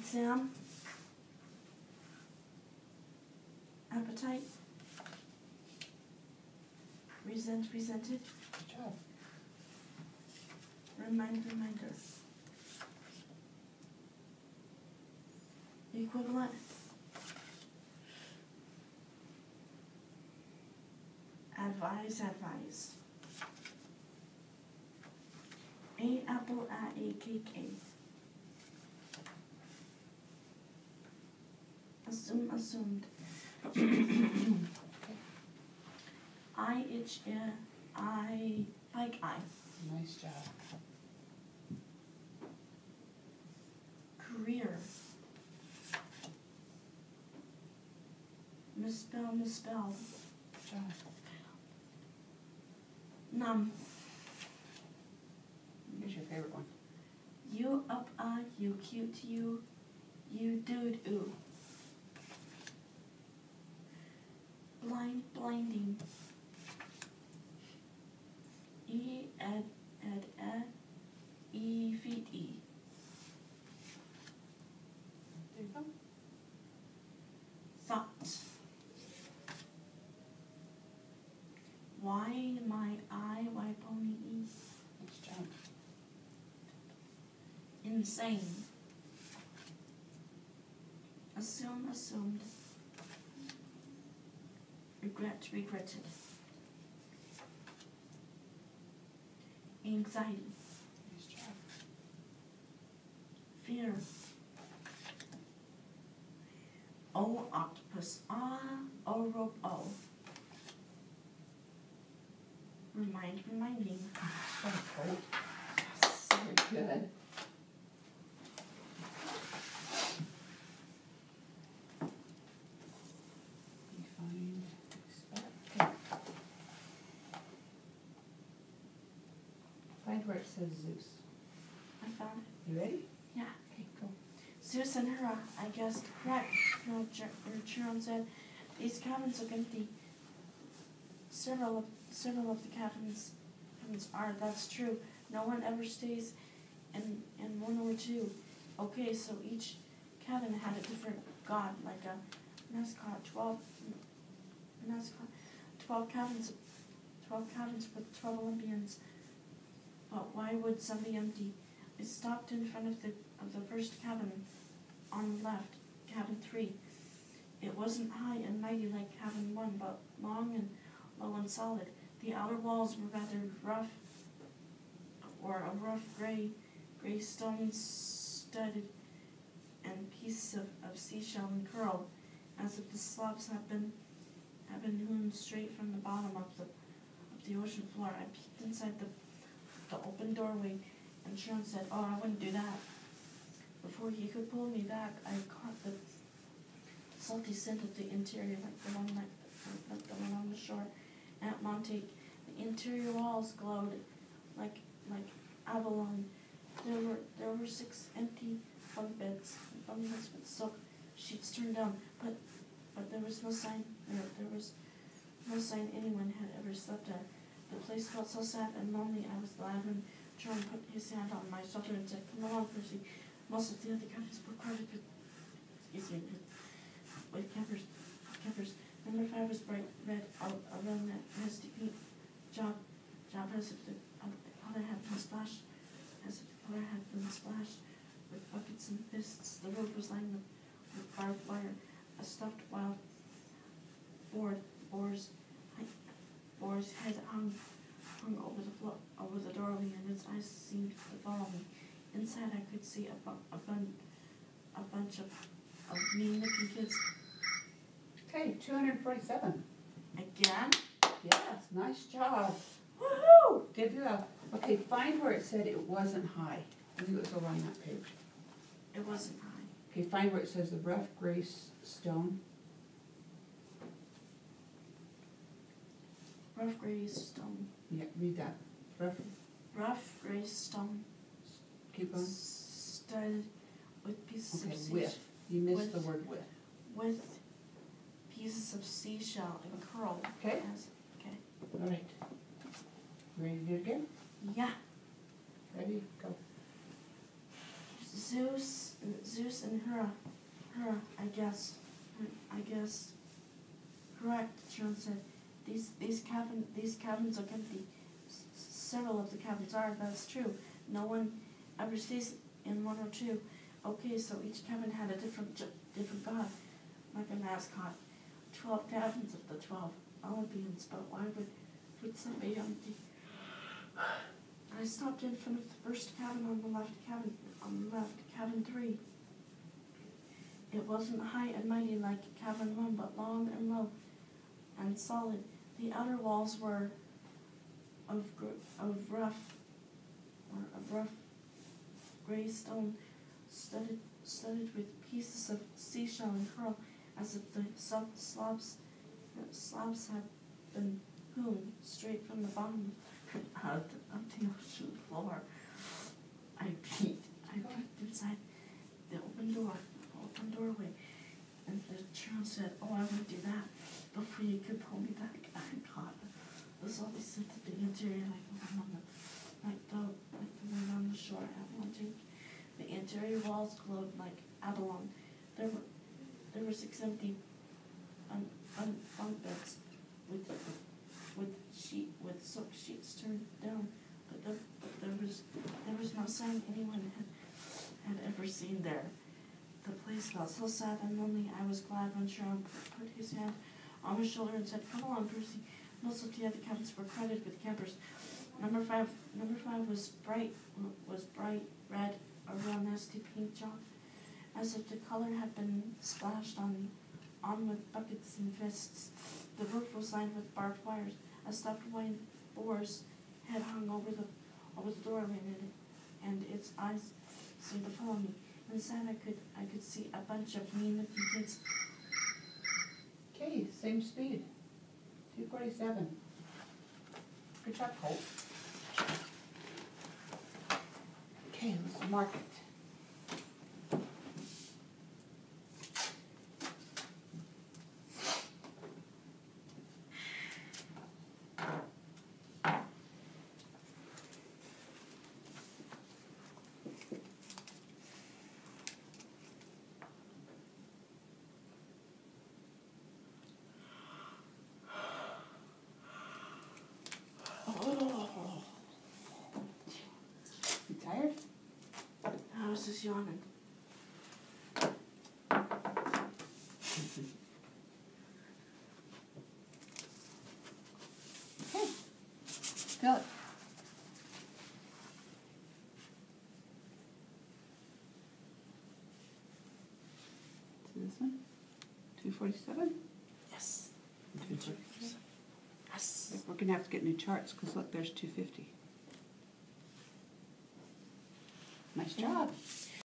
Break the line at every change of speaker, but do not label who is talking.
Exam. Appetite. Presented.
Good job.
Reminder. Equivalent. Advised. A apple, a cake, Assumed. I itch, I like I.
Nice job.
Career. Misspell.
Good job.
Numb.
Here's your favorite one.
You up, you cute, you dude, ooh. Blinding. Feet,
There you go.
Thought. Why my eye, why pony e?
Nice job.
Insane. Assumed. Regretted. Anxiety.
Nice job.
Fear. O octopus. Rope. Reminding.
So cool. So good. Define, expect. Find where it says Zeus.
I found it.
You ready?
Yeah.
Okay, go.
Zeus and Hera, I guessed correct. No, Chiron said, these cabins look empty. Several of the cabins are, that's true. No one ever stays in one or two. Okay, so each cabin had a different god, like a mascot. 12 cabins with 12 Olympians. But why would some be empty? I stopped in front of the first cabin on the left, cabin 3. It wasn't high and mighty like cabin 1, but long and low and solid. The outer walls were rather rough, or a rough gray stone studded and pieces of seashell and curl, as if the slabs had been hewn straight from the bottom of the ocean floor. I peeked inside the open doorway, and Sharon said, "Oh, I wouldn't do that." Before he could pull me back, I caught the salty scent of the interior, like the one on the shore at Montague. The interior walls glowed like abalone. There were 6 empty bunk beds with silk sheets turned down, but there was no sign. There was no sign anyone had ever slept at. The place felt so sad and lonely. I was glad when John put his hand on my shoulder and said, "Come along, Percy." Most of the other cabins were crowded with campers. Number 5 was bright red around that nasty pink job as if the color had been splashed with buckets and fists. The road was lined with barbed wire. A stuffed wild boar's head hung over the doorway, and its eyes seemed to follow me. Inside, I could see a bunch of mean-looking kids.
Okay, 247.
Again?
Yes, nice job.
Woohoo!
Good job. Okay, find where it said it wasn't high. I think it was over on that page.
It wasn't high.
Okay, find where it says the rough gray stone.
Rough gray stone.
Yeah, read that.
Rough gray stone.
Keep going.
Studded with pieces
Okay,
of seashell.
with. You missed the word with.
With pieces of seashell and curl.
Okay.
Okay.
All right. Ready to do it again?
Yeah.
Ready? Go.
Zeus Zeus and Hera, I guess. Correct, Sharon said. These cabins are empty. Several of the cabins are, that's true. No one ever stays in one or two. Okay, so each cabin had a different god, like a mascot. 12 cabins of the 12 Olympians, but why would somebody empty? I stopped in front of the first cabin on the left, cabin 3. It wasn't high and mighty like cabin 1, but long and low and solid. The outer walls were of rough gray stone, studded with pieces of seashell and coral, as if the slabs had been hewn straight from the bottom of the ocean floor. I peeked inside the open doorway, and the churl said, "Oh, I would do that before you could pull me back." I caught. There's all these things at the interior, like the one on the shore at Monte. The interior walls glowed like abalone. There were 6 empty bunk beds with silk sheets turned down, but there was no sign anyone had ever seen there. The place felt so sad and lonely. I was glad when Sharon put his hand on my shoulder and said, "Come along, Percy." Most of the other cabins were crowded with campers. Number five was bright red, a real nasty pink job, as if the color had been splashed on with buckets and fists. The roof was lined with barbed wires. A stuffed white boar's head hung over the doorway, and its eyes seemed to follow me. Inside, I could see a bunch of mean-looking kids.
Okay, same speed. 247. Good job, Colt. Okay, let's mark it. You tired?
I was just yawning.
Okay. Fill it. So this one? 247?
Yes.
247.
Yes.
We're going to have to get new charts because look, there's 250. Nice job.